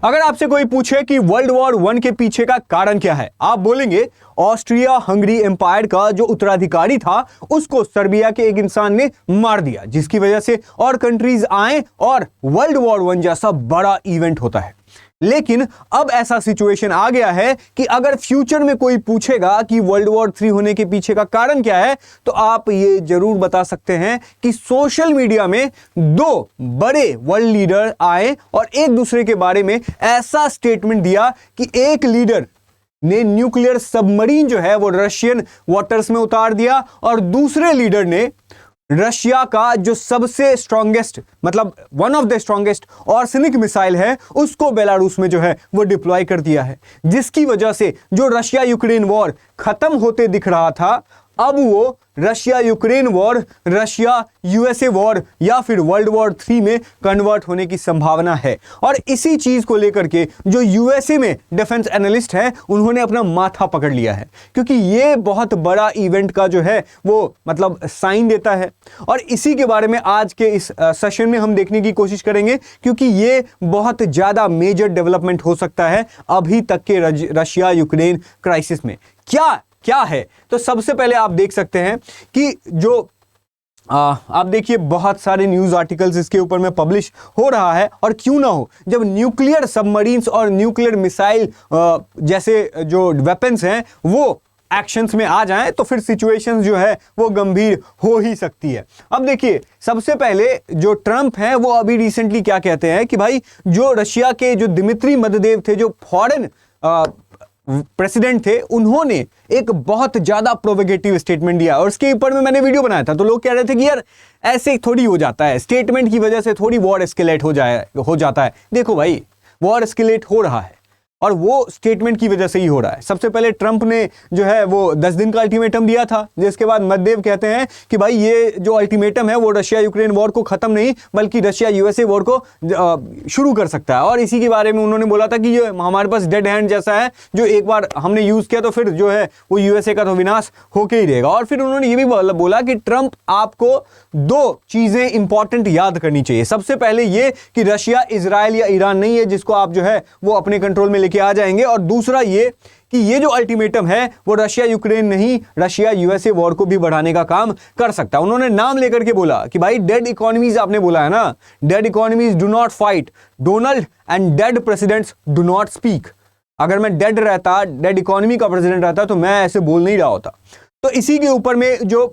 अगर आपसे कोई पूछे कि वर्ल्ड वॉर वन के पीछे का कारण क्या है, आप बोलेंगे ऑस्ट्रिया हंगरी एम्पायर का जो उत्तराधिकारी था उसको सर्बिया के एक इंसान ने मार दिया, जिसकी वजह से और कंट्रीज आए और वर्ल्ड वॉर वन जैसा बड़ा इवेंट होता है। लेकिन अब ऐसा सिचुएशन आ गया है कि अगर फ्यूचर में कोई पूछेगा कि वर्ल्ड वॉर 3 होने के पीछे का कारण क्या है, तो आप ये जरूर बता सकते हैं कि सोशल मीडिया में दो बड़े वर्ल्ड लीडर आए और एक दूसरे के बारे में ऐसा स्टेटमेंट दिया कि एक लीडर ने न्यूक्लियर सबमरीन जो है वो रशियन वाटर्स में उतार दिया और दूसरे लीडर ने रशिया का जो सबसे स्ट्रॉन्गेस्ट, मतलब one of the strongest arsenic missile है, उसको बेलारूस में जो है वो डिप्लॉय कर दिया है, जिसकी वजह से जो रशिया यूक्रेन वॉर खत्म होते दिख रहा था, अब वो Russia Ukraine war, Russia USA war या फिर वर्ल्ड वॉर 3 में कन्वर्ट होने की संभावना है। और इसी चीज को लेकर के जो यूएसए में डिफेंस एनालिस्ट हैं, उन्होंने अपना माथा पकड़ लिया है, क्योंकि ये बहुत बड़ा इवेंट का जो है वो मतलब साइन देता है। और इसी के बारे में आज के इस सेशन में हम देखने की कोशिश करेंगे, क्योंकि ये बहुत ज्यादा मेजर डेवलपमेंट हो सकता है अभी तक के रशिया यूक्रेन क्राइसिस में। क्या है, तो सबसे पहले आप देख सकते हैं कि जो आप देखिए बहुत सारे न्यूज आर्टिकल्स इसके ऊपर में पब्लिश हो रहा है, और क्यों ना हो, जब न्यूक्लियर सबमरीन्स और न्यूक्लियर मिसाइल जैसे जो वेपन्स हैं वो एक्शंस में आ जाएं, तो फिर सिचुएशंस जो है वो गंभीर हो ही सकती है। अब देखिए, सबसे पहले जो ट्रंप हैं वो अभी रिसेंटली क्या कहते हैं कि भाई जो रशिया के जो दिमित्री मेदवेदेव थे, जो फॉरेन प्रेसिडेंट थे, उन्होंने एक बहुत ज्यादा प्रोवोकेटिव स्टेटमेंट दिया और उसके ऊपर में मैंने वीडियो बनाया था। तो लोग कह रहे थे कि यार ऐसे थोड़ी हो जाता है, स्टेटमेंट की वजह से थोड़ी वॉर एस्केलेट हो जाता है। देखो भाई, वॉर एस्केलेट हो रहा है और वो स्टेटमेंट की वजह से ही हो रहा है। सबसे पहले ट्रंप ने जो है वो 10 दिन का अल्टीमेटम दिया था, जिसके बाद मेदवेदेव कहते हैं कि भाई ये जो अल्टीमेटम है वो रशिया यूक्रेन वॉर को खत्म नहीं बल्कि रशिया यूएसए वॉर को शुरू कर सकता है। और इसी के बारे में उन्होंने बोला था कि ये हमारे पास डेड हैंड जैसा है, जो एक बार हमने यूज किया तो फिर जो है वो यूएसए का तो विनाश होके ही रहेगा। और फिर उन्होंने ये भी बोला कि ट्रंप, आपको दो चीजें इंपॉर्टेंट याद करनी चाहिए। सबसे पहले ये कि रशिया इजराइल या ईरान नहीं है जिसको आप जो है वो अपने कंट्रोल में लेके आ जाएंगे, और दूसरा ये कि ये जो अल्टीमेटम है वो रशिया यूक्रेन नहीं, रशिया यूएसए वॉर को भी बढ़ाने का काम कर सकता है। उन्होंने नाम लेकर के बोला कि भाई डेड इकोनॉमीज, आपने बोला है ना, dead economies do not fight, Donald and dead presidents do not speak. अगर मैं डेड रहता, डेड इकोनॉमी का प्रेसिडेंट रहता, तो मैं ऐसे बोल नहीं रहा होता। तो इसी के ऊपर में जो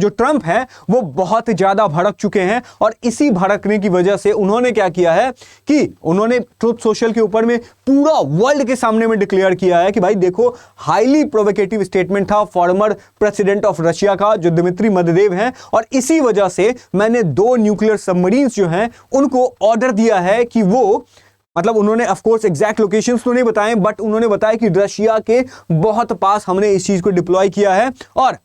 ट्रंप है वो बहुत ज्यादा भड़क चुके हैं, और इसी भड़कने की वजह से उन्होंने क्या किया है कि उन्होंने ट्रुथ सोशल के ऊपर में पूरा वर्ल्ड के सामने में डिक्लेयर किया है कि भाई देखो, हाईली प्रोवोकेटिव स्टेटमेंट था फॉर्मर प्रेसिडेंट ऑफ रशिया का जो दिमित्री मेदवेदेव हैं, और इसी वजह से मैंने 2 न्यूक्लियर सबमरीन्स जो हैं उनको ऑर्डर दिया है कि वो, मतलब उन्होंने ऑफ कोर्स एग्जैक्ट लोकेशंस तो नहीं बताए, बट उन्होंने बताया कि रशिया के बहुत पास हमने इस चीज को डिप्लॉय किया है। और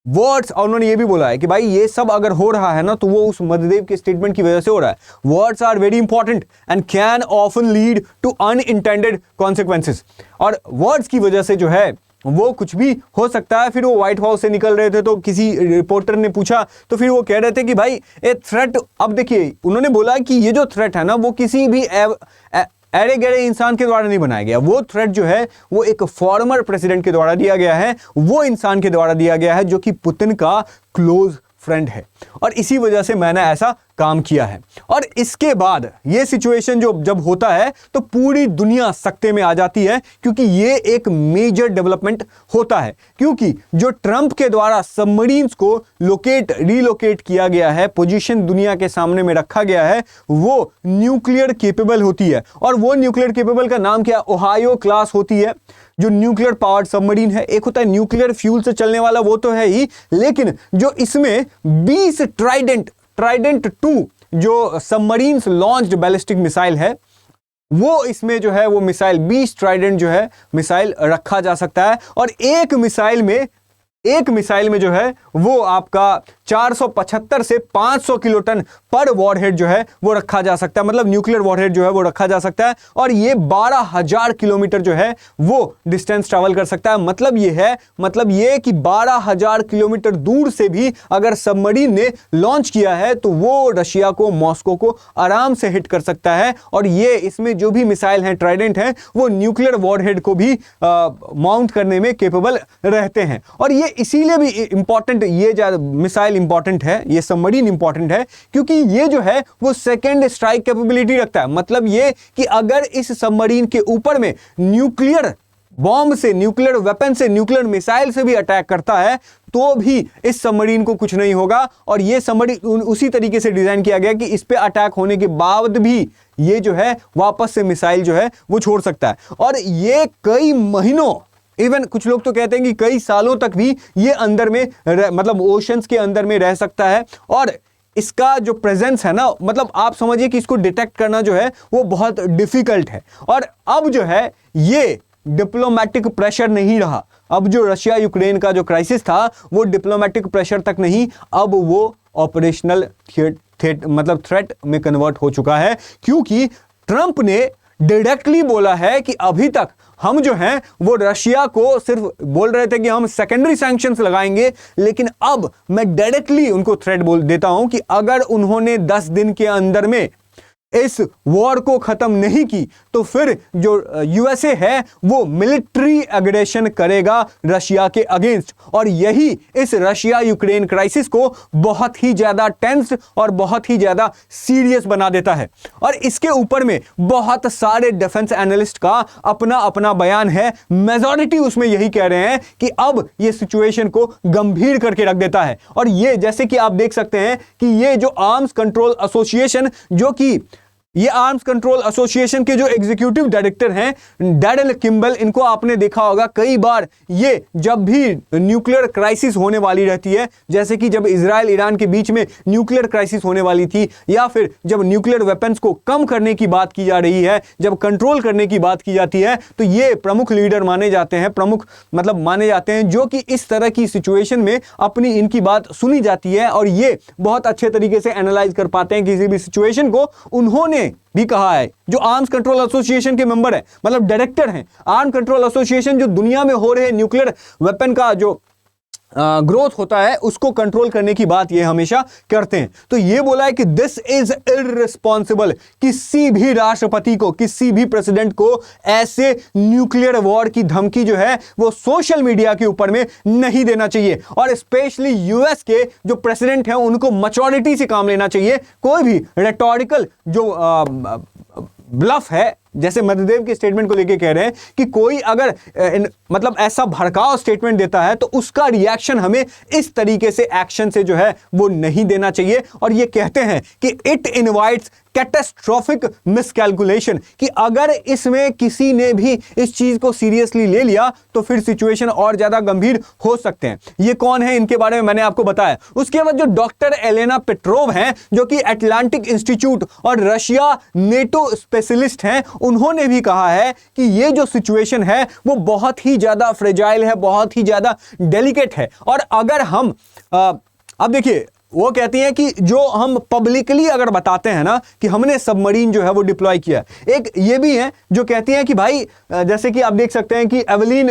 वर्ड्स, और उन्होंने ये भी बोला है कि भाई ये सब अगर हो रहा है ना, तो वो उस मेदवेदेव के स्टेटमेंट की वजह से हो रहा है। Words are very important and can often lead to unintended consequences. और वर्ड्स की वजह से जो है वो कुछ भी हो सकता है। फिर वो व्हाइट हाउस से निकल रहे थे तो किसी रिपोर्टर ने पूछा, तो फिर वो कह रहे थे कि भाई ए थ्रेट, अब देखिए उन्होंने बोला कि ये जो थ्रेट है ना वो किसी भी अरे गहरे इंसान के द्वारा नहीं बनाया गया। वो थ्रेट जो है वो एक फॉर्मर प्रेसिडेंट के द्वारा दिया गया है, वो इंसान के द्वारा दिया गया है जो कि पुतिन का क्लोज फ्रेंड है, और इसी वजह से मैंने ऐसा काम किया है। और इसके बाद ये सिचुएशन जो जब होता है तो पूरी दुनिया सकते में आ जाती है, क्योंकि ये एक मेजर डेवलपमेंट होता है। क्योंकि जो ट्रंप के द्वारा सबमरीन्स को रिलोकेट किया गया है, पोजीशन दुनिया के सामने में रखा गया है, वो न्यूक्लियर केपेबल होती है। और वो न्यूक्लियर केपेबल का नाम क्या, ओहायो क्लास होती है, जो न्यूक्लियर पावर्ड सबमरीन है। एक होता है न्यूक्लियर फ्यूल से चलने वाला, वो तो है ही, लेकिन जो इसमें 20 ट्राइडेंट 2 जो सबमरीन्स लॉन्च्ड बैलिस्टिक मिसाइल है, वो इसमें जो है वो मिसाइल 20 ट्राइडेंट जो है मिसाइल रखा जा सकता है। और एक मिसाइल में एक मिसाइल में जो है वो आपका 475 से 500 किलोटन पर वॉरहेड जो है वो रखा जा सकता है, मतलब न्यूक्लियर वॉरहेड जो है वो रखा जा सकता है, और ये 12,000 किलोमीटर जो है वो डिस्टेंस ट्रैवल कर सकता है। मतलब ये कि 12,000 किलोमीटर दूर से भी अगर सबमरीन ने लॉन्च किया है तो वो रशिया को, मॉस्को को आराम से हिट कर सकता है। और ये इसमें जो भी मिसाइल हैं, ट्राइडेंट हैं, वो न्यूक्लियर वॉरहेड को भी माउंट करने में केपेबल रहते हैं। और ये इसीलिए भी इंपॉर्टेंट, ये मिसाइल इंपॉर्टेंट है, ये सबमरीन इंपॉर्टेंट है, क्योंकि ये जो है वो सेकेंड स्ट्राइक कैपेबिलिटी रखता है। मतलब ये कि अगर इस सबमरीन के ऊपर में न्यूक्लियर बॉम्ब से, न्यूक्लियर वेपन से, न्यूक्लियर मिसाइल से भी अटैक करता है तो भी इस सबमरीन को कुछ नहीं होगा। और ये सबमरीन उसी तरीके से डिजाइन किया गया कि इस पे अटैक होने के बाद भी ये जो है वापस से मिसाइल जो है वो छोड़ सकता है। और ये कई महीनों, इवन कुछ लोग तो कहते हैं कि कई सालों तक भी ये अंदर में मतलब ओशंस के अंदर में रह सकता है। और इसका जो प्रेजेंस है ना, मतलब आप समझिए कि इसको डिटेक्ट करना जो है वो बहुत डिफिकल्ट है। और अब जो है ये डिप्लोमेटिक प्रेशर नहीं रहा। अब जो रशिया यूक्रेन का जो क्राइसिस था वो डिप्लोमेटिक प्रेशर तक नहीं, अब वो ऑपरेशनल थ्रेट में कन्वर्ट हो चुका है, क्योंकि ट्रंप ने डायरेक्टली बोला है कि अभी तक हम जो हैं वो रशिया को सिर्फ बोल रहे थे कि हम सेकेंडरी सैंक्शंस लगाएंगे, लेकिन अब मैं डायरेक्टली उनको थ्रेट बोल देता हूं कि अगर उन्होंने 10 दिन के अंदर में इस वॉर को खत्म नहीं की तो फिर जो यूएसए है वो मिलिट्री एग्रेशन करेगा रशिया के अगेंस्ट। और यही इस रशिया यूक्रेन क्राइसिस को बहुत ही ज्यादा टेंस और बहुत ही ज्यादा सीरियस बना देता है। और इसके ऊपर में बहुत सारे डिफेंस एनालिस्ट का अपना अपना बयान है, मेजॉरिटी उसमें यही कह रहे हैं कि अब ये सिचुएशन को गंभीर करके रख देता है। और ये जैसे कि आप देख सकते हैं कि ये जो आर्म्स कंट्रोल एसोसिएशन, जो कि ये आर्म्स कंट्रोल एसोसिएशन के जो एग्जीक्यूटिव डायरेक्टर हैं डैरेल किम्बल, इनको आपने देखा होगा कई बार ये जब भी न्यूक्लियर क्राइसिस होने वाली रहती है, जैसे कि जब इजराइल ईरान के बीच में न्यूक्लियर क्राइसिस होने वाली थी, या फिर जब न्यूक्लियर वेपन्स को कम करने की बात की जा रही है, जब कंट्रोल करने की बात की जाती है, तो ये प्रमुख लीडर माने जाते हैं, प्रमुख मतलब माने जाते हैं, जो कि इस तरह की सिचुएशन में अपनी इनकी बात सुनी जाती है और ये बहुत अच्छे तरीके से एनालाइज कर पाते हैं किसी भी सिचुएशन को। उन्होंने भी कहा है, जो आर्म्स कंट्रोल एसोसिएशन के मेंबर है, मतलब डायरेक्टर हैं आर्म कंट्रोल एसोसिएशन, जो दुनिया में हो रहे न्यूक्लियर वेपन का जो ग्रोथ होता है उसको कंट्रोल करने की बात ये हमेशा करते हैं। तो ये बोला है कि दिस इज इररिस्पॉन्सिबल, किसी भी राष्ट्रपति को, किसी भी प्रेसिडेंट को ऐसे न्यूक्लियर वॉर की धमकी जो है वो सोशल मीडिया के ऊपर में नहीं देना चाहिए। और स्पेशली यूएस के जो प्रेसिडेंट हैं उनको मैच्योरिटी से काम लेना चाहिए। कोई भी रेटोरिकल जो ब्लफ है, जैसे मध्यदेव के स्टेटमेंट को लेके कह रहे हैं कि कोई अगर मतलब ऐसा भड़काऊ स्टेटमेंट देता है तो उसका रिएक्शन हमें इस तरीके से एक्शन से जो है वो नहीं देना चाहिए। और ये कहते हैं कि इट इनवाइट्स कैटास्ट्रोफिक मिसकैलकुलेशन, कि अगर इसमें किसी ने भी इस चीज को सीरियसली ले लिया तो फिर सिचुएशन और ज्यादा गंभीर हो सकते हैं। ये कौन है, इनके बारे में मैंने आपको बताया। उसके बाद जो डॉक्टर एलेना पेट्रोव हैं, जो कि अटलांटिक इंस्टीट्यूट और रशिया नेटो स्पेशलिस्ट हैं, उन्होंने भी कहा है कि ये जो सिचुएशन है वो बहुत ही ज्यादा फ्रेजाइल है, बहुत ही ज्यादा डेलिकेट है। और अगर हम अब देखिए, वो कहती हैं कि जो हम पब्लिकली अगर बताते हैं ना कि हमने सबमरीन जो है वो डिप्लॉय किया, एक ये भी है जो कहती हैं कि भाई जैसे कि आप देख सकते हैं कि एवलिन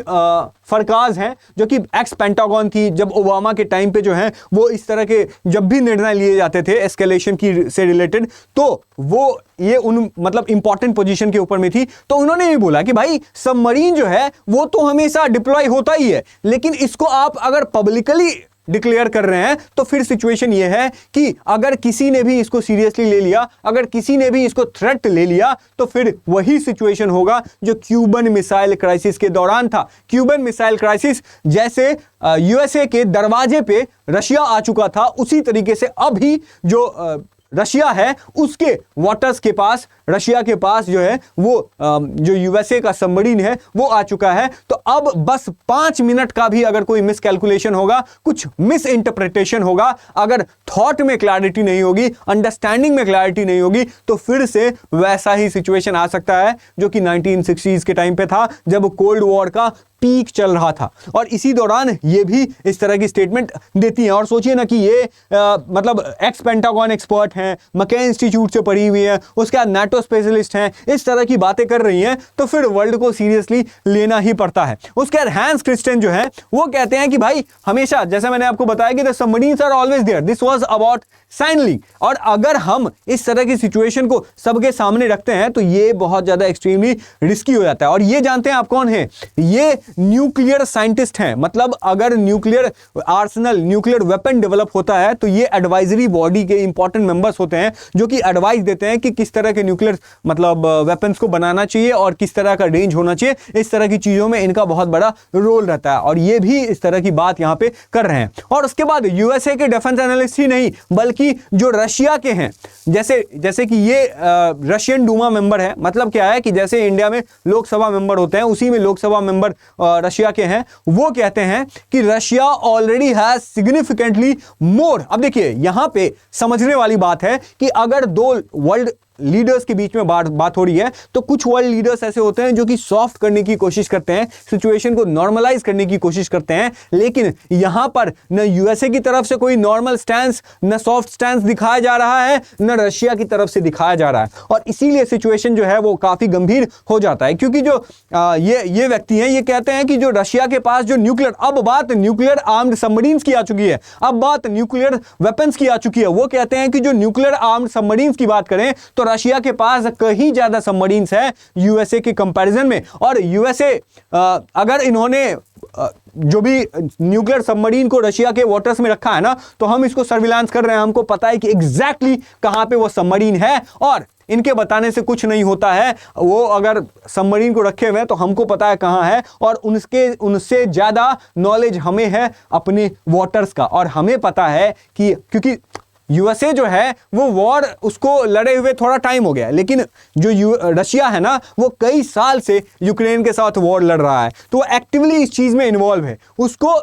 फरकाज हैं, जो कि एक्स पेंटागन थी, जब ओबामा के टाइम पे जो है वो इस तरह के जब भी निर्णय लिए जाते थे एस्केलेशन की से रिलेटेड, तो वो ये उन मतलब इंपॉर्टेंट पोजीशन के ऊपर में थी। तो उन्होंने ये बोला कि भाई सबमरीन जो है वो तो हमेशा डिप्लॉय होता ही है, लेकिन इसको आप अगर पब्लिकली डिक्लेयर कर रहे हैं तो फिर सिचुएशन यह है कि अगर किसी ने भी इसको सीरियसली ले लिया, अगर किसी ने भी इसको थ्रेट ले लिया, तो फिर वही सिचुएशन होगा जो क्यूबन मिसाइल क्राइसिस के दौरान था। क्यूबन मिसाइल क्राइसिस जैसे यूएसए के दरवाजे पे रशिया आ चुका था, उसी तरीके से अभी जो रशिया है उसके वाटर्स के पास, रशिया के पास जो है वो जो यूएसए का सबमरीन है वो आ चुका है। तो अब बस 5 मिनट का भी अगर कोई मिस कैलकुलेशन होगा, कुछ मिस इंटरप्रिटेशन होगा, अगर थॉट में क्लैरिटी नहीं होगी, अंडरस्टैंडिंग में क्लैरिटी नहीं होगी, तो फिर से वैसा ही सिचुएशन आ सकता है जो कि 1960s के टाइम पे था, जब कोल्ड वॉर का पीक चल रहा था, और इसी दौरान ये भी इस तरह की स्टेटमेंट देती हैं। और सोचिए ना कि ये मतलब एक्स पेंटागन एक्सपर्ट हैं, मके इंस्टीट्यूट से पढ़ी हुई है, उसके बाद नाटो स्पेशलिस्ट हैं, इस तरह की बातें कर रही हैं, तो फिर वर्ल्ड को सीरियसली लेना ही पड़ता है। उसके बाद हैंस क्रिस्टियन जो है वो कहते हैं कि भाई हमेशा, जैसे मैंने आपको बताया कि the submarines are always there, this was about signalling. और अगर हम इस तरह की सिचुएशन को सबके सामने रखते हैं तो ये बहुत ज्यादा एक्सट्रीमली रिस्की हो जाता है। और ये जानते हैं आप कौन है? ये न्यूक्लियर साइंटिस्ट हैं। मतलब अगर nuclear Arsenal, nuclear weapon develop होता है तो ये एडवाइजरी बॉडी के इंपॉर्टेंट मेंबर्स होते हैं जो कि एडवाइस देते हैं कि किस तरह के न्यूक्लियर मतलब वेपन्स को बनाना चाहिए और किस तरह का रेंज होना चाहिए। इस तरह की चीजों में इनका बहुत बड़ा रोल रहता है, और ये भी इस तरह की बात यहां पे कर रहे हैं। और उसके बाद यूएसए के डिफेंस एनालिस्ट ही नहीं बल्कि जो रशिया के हैं, जैसे कि ये रशियन डूमा मेंबर है। मतलब क्या है कि जैसे इंडिया में लोकसभा मेंबर होते हैं, उसी में लोकसभा मेंबर रशिया के हैं। वो कहते हैं कि रशिया ऑलरेडी हैज सिग्निफिकेंटली मोर। अब देखिए यहां पे समझने वाली बात है कि अगर दो वर्ल्ड लीडर्स के बीच में बात हो रही है तो कुछ वर्ल्ड लीडर्स ऐसे होते हैं जो कि सॉफ्ट करने की कोशिश करते हैं, सिचुएशन को नॉर्मलाइज करने की कोशिश करते हैं। लेकिन यहां पर न यूएसए की तरफ से कोई नॉर्मल स्टैंस, न सॉफ्ट स्टैंस दिखाया जा रहा है, न रशिया की तरफ से दिखाया जा रहा है। और इसीलिए सिचुएशन जो है वो काफी गंभीर हो जाता है, क्योंकि जो ये व्यक्ति हैं ये कहते हैं कि जो रशिया के पास जो न्यूक्लियर, अब बात न्यूक्लियर आर्म्ड सबमरीन्स की आ चुकी है, अब बात न्यूक्लियर वेपन्स की आ चुकी है। वो कहते हैं कि जो न्यूक्लियर आर्म्ड सबमरीन्स की बात करें तो रशिया के पास कहीं ज्यादा सबमरीन्स है यूएसए के कंपैरिजन में। और यूएसए अगर इन्होंने जो भी न्यूक्लियर सबमरीन को रशिया के वाटर्स में रखा है ना, तो हम इसको सर्विलांस कर रहे हैं, हमको पता है कि एग्जैक्टली कहां पे वो सबमरीन है, और इनके बताने से कुछ नहीं होता है। वो अगर सबमरीन को रखे हुए हैं तो हमको पता है कहां है, और उनसे ज्यादा नॉलेज हमें है अपने वाटर्स का। और हमें पता है कि क्योंकि यूएसए जो है वो वॉर उसको लड़े हुए थोड़ा टाइम हो गया, लेकिन जो रशिया है ना वो कई साल से यूक्रेन के साथ वॉर लड़ रहा है, तो वो एक्टिवली इस चीज में इन्वॉल्व है। उसको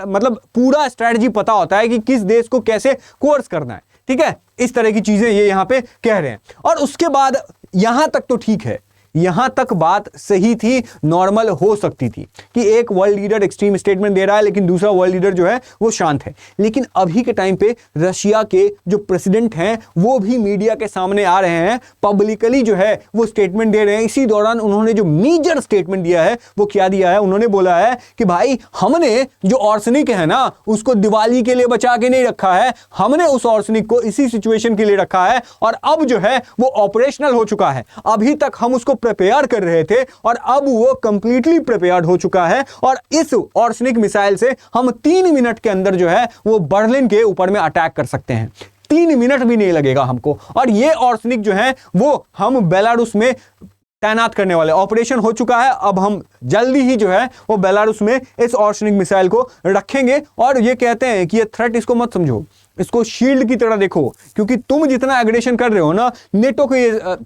मतलब पूरा स्ट्रैटेजी पता होता है कि किस देश को कैसे कोर्स करना है। ठीक है, इस तरह की चीजें ये यहां पे कह रहे हैं। और उसके बाद यहां तक तो ठीक है, यहां तक बात सही थी, नॉर्मल हो सकती थी कि एक वर्ल्ड लीडर एक्सट्रीम स्टेटमेंट दे रहा है लेकिन दूसरा वर्ल्ड लीडर जो है वो शांत है। लेकिन अभी के टाइम पे रशिया के जो प्रेसिडेंट हैं वो भी मीडिया के सामने आ रहे हैं, पब्लिकली जो है वो स्टेटमेंट दे रहे हैं। इसी दौरान उन्होंने जो मेजर स्टेटमेंट दिया है वो क्या दिया है? उन्होंने बोला है कि भाई हमने जो आर्सेनिक है ना उसको दिवाली के लिए बचा के नहीं रखा है, हमने उस आर्सेनिक को इसी सिचुएशन के लिए रखा है, और अब जो है वो ऑपरेशनल हो चुका है। अभी तक हम उसको प्रिपेयर कर रहे थे और अब वो कंप्लीटली प्रिपेयर्ड हो चुका है, और इस आर्सेनिक मिसाइल से हम 3 मिनट के अंदर जो है वो बर्लिन के ऊपर में अटैक कर सकते हैं। 3 मिनट भी नहीं लगेगा हमको। और ये आर्सेनिक जो है वो हम बेलारूस में तैनात करने वाले, ऑपरेशन हो चुका है। अब हम जल्दी ही जो है वो बेलारूस में इस आर्सेनिक मिसाइल को रखेंगे। और ये कहते हैं कि ये थ्रेट, इसको मत समझो, इसको शील्ड की तरह देखो, क्योंकि तुम जितना एग्रेशन कर रहे हो ना, नेटो को ये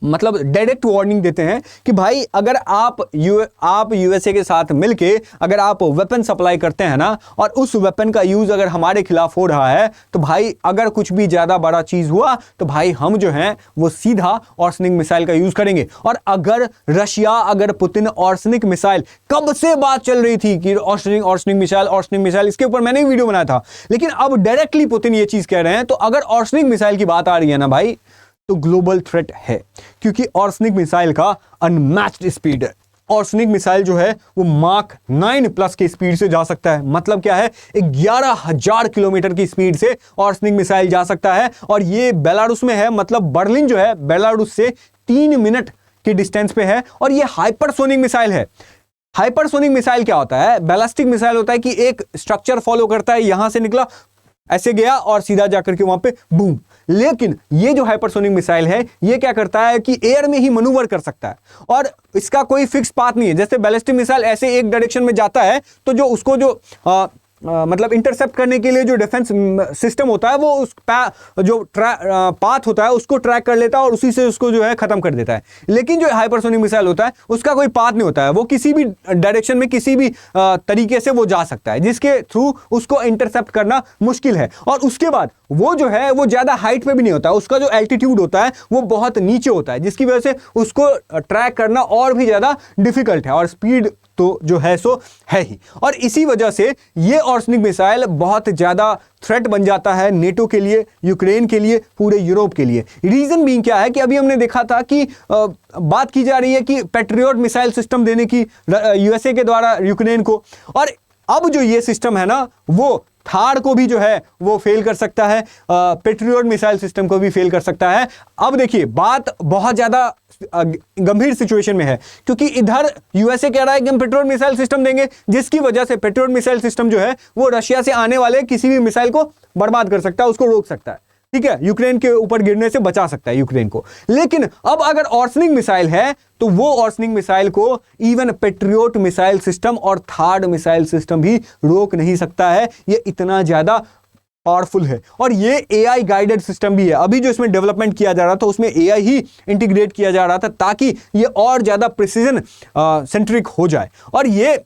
मतलब डायरेक्ट वार्निंग देते हैं कि भाई अगर आप यूएसए के साथ मिलके अगर आप वेपन सप्लाई करते हैं ना, और उस वेपन का यूज अगर हमारे खिलाफ हो रहा है, तो भाई अगर कुछ भी ज्यादा बड़ा चीज हुआ तो भाई हम जो हैं वो सीधा आर्सेनिक मिसाइल का यूज करेंगे। और अगर रशिया, अगर पुतिन आर्सेनिक मिसाइल, कब से बात चल रही थी कि आर्सेनिक मिसाइल, इसके ऊपर मैंने वीडियो बनाया था, लेकिन अब डायरेक्टली पुतिन ये चीज कह रहे हैं। तो अगर आर्सेनिक मिसाइल की बात आ रही है ना भाई, तो ग्लोबल थ्रेट है, क्योंकि आर्सेनिक मिसाइल का अनमैच्ड स्पीड है। आर्सेनिक मिसाइल जो है वो माक 9+ की स्पीड से जा सकता है। मतलब क्या है, 11,000 किलोमीटर की स्पीड से आर्सेनिक मिसाइल जा सकता है। और ये बेलारूस में है, मतलब बर्लिन जो है बेलारूस से 3 मिनट की डिस्टेंस पे है। और ये हाइपरसोनिक मिसाइल है। हाइपरसोनिक मिसाइल क्या होता है? बैलिस्टिक मिसाइल होता है कि एक स्ट्रक्चर फॉलो करता है, यहां से निकला, ऐसे गया और सीधा जाकर के वहां पे बूम। लेकिन ये जो हाइपरसोनिक मिसाइल है ये क्या करता है कि एयर में ही मनूवर कर सकता है, और इसका कोई फिक्स पाथ नहीं है। जैसे बैलिस्टिक मिसाइल ऐसे एक डायरेक्शन में जाता है, तो जो उसको जो मतलब इंटरसेप्ट करने के लिए जो डिफेंस सिस्टम होता है वो उस जो पाथ होता है उसको ट्रैक कर लेता है और उसी से उसको जो है खत्म कर देता है। लेकिन जो हाइपरसोनिक मिसाइल होता है उसका कोई पाथ नहीं होता है, वो किसी भी डायरेक्शन में किसी भी तरीके से वो जा सकता है, जिसके थ्रू उसको इंटरसेप्ट करना मुश्किल है। और उसके बाद वो जो है वो ज्यादा हाइट पे भी नहीं होता, उसका जो एल्टीट्यूड होता है वो बहुत नीचे होता है, जिसकी वजह से उसको ट्रैक करना और भी ज्यादा डिफिकल्ट है, और स्पीड तो जो है सो है ही। और इसी वजह से ये ऑर्सनिक मिसाइल बहुत ज्यादा थ्रेट बन जाता है नेटो के लिए, यूक्रेन के लिए, पूरे यूरोप के लिए। रीजन बीइंग क्या है कि अभी हमने देखा था कि बात की जा रही है कि पैट्रियट मिसाइल सिस्टम देने की यूएसए के द्वारा यूक्रेन को, और अब जो ये सिस्टम है ना वो थार को भी जो है वो फेल कर सकता है, पैट्रियट मिसाइल सिस्टम को भी फेल कर सकता है। अब देखिए बात बहुत ज्यादा गंभीर सिचुएशन में है, क्योंकि इधर यूएसए कह रहा है कि हम पैट्रियट मिसाइल सिस्टम देंगे, जिसकी वजह से पैट्रियट मिसाइल सिस्टम जो है वो रशिया से आने वाले किसी भी मिसाइल को बर्बाद कर सकता है, उसको रोक सकता है, ठीक है, यूक्रेन के ऊपर गिरने से बचा सकता है यूक्रेन को। लेकिन अब अगर ऑर्सनिक मिसाइल है तो वो ऑर्सनिक मिसाइल को इवन पैट्रियट मिसाइल सिस्टम और थार्ड मिसाइल सिस्टम भी रोक नहीं सकता है, ये इतना ज्यादा पावरफुल है। और ये एआई गाइडेड सिस्टम भी है, अभी जो इसमें डेवलपमेंट किया जा रहा था उसमें एआई ही इंटीग्रेट किया जा रहा था ताकि ये और ज्यादा प्रिसीजन सेंट्रिक हो जाए, और ये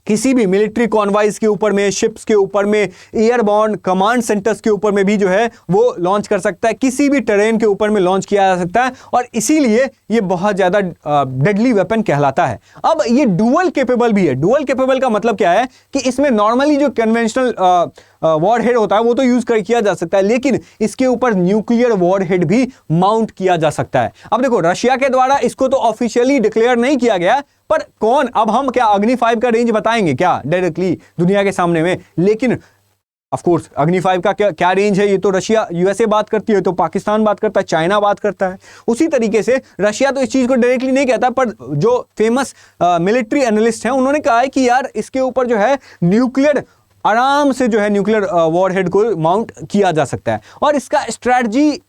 किसी भी मिलिट्री कॉन्वॉयज के ऊपर में, शिप्स के ऊपर में, एयरबॉर्न कमांड सेंटर्स के ऊपर में भी जो है वो लॉन्च कर सकता है, किसी भी टेरेन के ऊपर में लॉन्च किया जा सकता है, और इसीलिए ये बहुत ज्यादा डेडली वेपन कहलाता है। अब ये डुअल केपेबल भी है। डुअल केपेबल का मतलब क्या है कि इसमें नॉर्मली जो कन्वेंशनल वॉरहेड होता है वो तो यूज किया जा सकता है, लेकिन इसके ऊपर न्यूक्लियर वॉरहेड भी माउंट किया जा सकता है। अब देखो रशिया के द्वारा इसको तो ऑफिशियली डिक्लेयर नहीं किया गया, पर कौन, अब हम क्या अग्नि 5 का रेंज बताएंगे क्या डायरेक्टली दुनिया के सामने में? लेकिन ऑफ कोर्स अग्नि 5 का क्या रेंज है ये तो रशिया, यूएसए बात करती है, तो पाकिस्तान बात करता है, चाइना बात करता है। उसी तरीके से रशिया तो इस चीज को डायरेक्टली नहीं कहता, पर जो फेमस मिलिट्री एनालिस्ट हैं उन्होंने कहा है कि यार इसके ऊपर जो है न्यूक्लियर आराम से जो है न्यूक्लियर वॉरहेड को माउंट किया जा सकता है। और इसका स्ट्रैटेजी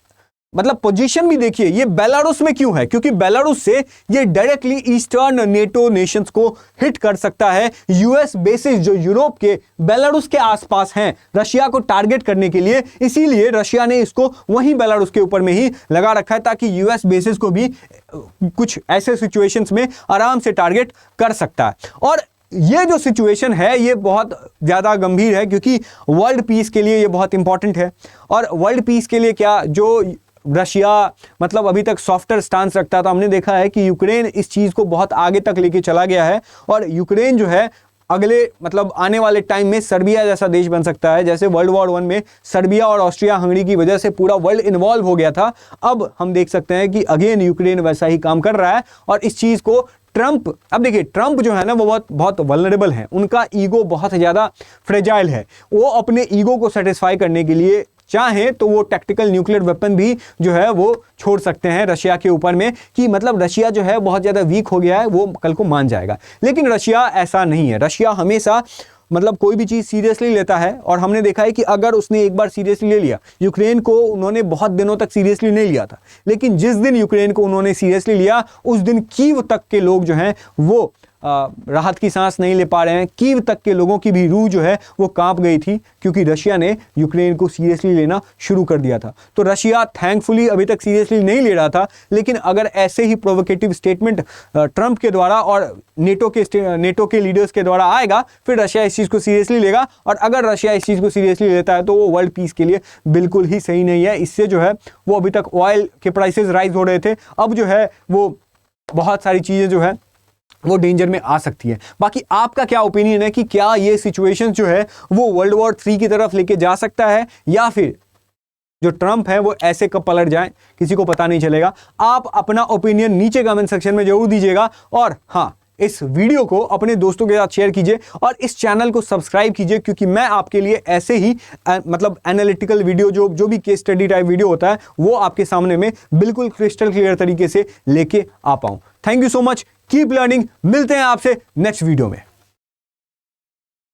मतलब पोजीशन भी देखिए, ये बेलारूस में क्यों है, क्योंकि बेलारूस से ये डायरेक्टली ईस्टर्न नेटो नेशंस को हिट कर सकता है। यूएस बेसिस जो यूरोप के बेलारूस के आसपास हैं रशिया को टारगेट करने के लिए, इसीलिए रशिया ने इसको वहीं बेलारूस के ऊपर में ही लगा रखा है ताकि यूएस बेसिस को भी कुछ ऐसे सिचुएशंस में आराम से टारगेट कर सकता है। और ये जो सिचुएशन है ये बहुत ज़्यादा गंभीर है, क्योंकि वर्ल्ड पीस के लिए ये बहुत इंपॉर्टेंट है। और वर्ल्ड पीस के लिए क्या, जो रशिया मतलब अभी तक सॉफ्टर स्टांस रखता था, हमने देखा है कि यूक्रेन इस चीज़ को बहुत आगे तक लेके चला गया है, और यूक्रेन जो है अगले मतलब आने वाले टाइम में सर्बिया जैसा देश बन सकता है। जैसे वर्ल्ड वॉर 1 में सर्बिया और ऑस्ट्रिया हंगरी की वजह से पूरा वर्ल्ड इन्वॉल्व हो गया था, अब हम देख सकते हैं कि अगेन यूक्रेन वैसा ही काम कर रहा है। और इस चीज़ को ट्रंप, अब देखिए ट्रंप जो है ना वो बहुत वल्नरेबल है, उनका ईगो बहुत ज़्यादा फ्रेजाइल है। वो अपने ईगो को सेटिस्फाई करने के लिए चाहे तो वो टैक्टिकल न्यूक्लियर वेपन भी जो है वो छोड़ सकते हैं रशिया के ऊपर में, कि मतलब रशिया जो है बहुत ज़्यादा वीक हो गया है, वो कल को मान जाएगा। लेकिन रशिया ऐसा नहीं है, रशिया हमेशा मतलब कोई भी चीज़ सीरियसली लेता है, और हमने देखा है कि अगर उसने एक बार सीरियसली ले लिया, यूक्रेन को उन्होंने बहुत दिनों तक सीरियसली नहीं लिया था, लेकिन जिस दिन यूक्रेन को उन्होंने सीरियसली लिया उस दिन कीव तक के लोग जो हैं वो राहत की सांस नहीं ले पा रहे हैं। कीव तक के लोगों की भी रूह जो है वो कांप गई थी, क्योंकि रशिया ने यूक्रेन को सीरियसली लेना शुरू कर दिया था। तो रशिया थैंकफुली अभी तक सीरियसली नहीं ले रहा था, लेकिन अगर ऐसे ही प्रोवोकेटिव स्टेटमेंट ट्रंप के द्वारा और नेटो के लीडर्स के द्वारा आएगा, फिर रशिया इस चीज़ को सीरियसली लेगा। और अगर रशिया इस चीज़ को सीरियसली लेता है तो वो वर्ल्ड पीस के लिए बिल्कुल ही सही नहीं है। इससे जो है वो अभी तक ऑयल के प्राइसेस राइज हो रहे थे, अब जो है वो बहुत सारी चीज़ें जो है वो डेंजर में आ सकती है। बाकी आपका क्या ओपिनियन है कि क्या ये सिचुएशन जो है वो वर्ल्ड वॉर 3 की तरफ लेके जा सकता है, या फिर जो ट्रंप है वो ऐसे कब पलट जाए किसी को पता नहीं चलेगा। आप अपना ओपिनियन नीचे कमेंट सेक्शन में जरूर दीजिएगा, और हाँ इस वीडियो को अपने दोस्तों के साथ शेयर कीजिए और इस चैनल को सब्सक्राइब कीजिए, क्योंकि मैं आपके लिए ऐसे ही मतलब एनालिटिकल वीडियो जो भी केस स्टडी टाइप वीडियो होता है वो आपके सामने में बिल्कुल क्रिस्टल क्लियर तरीके से लेके आ पाऊं। Thank you so much, keep learning. मिलते हैं आपसे नेक्स्ट वीडियो में।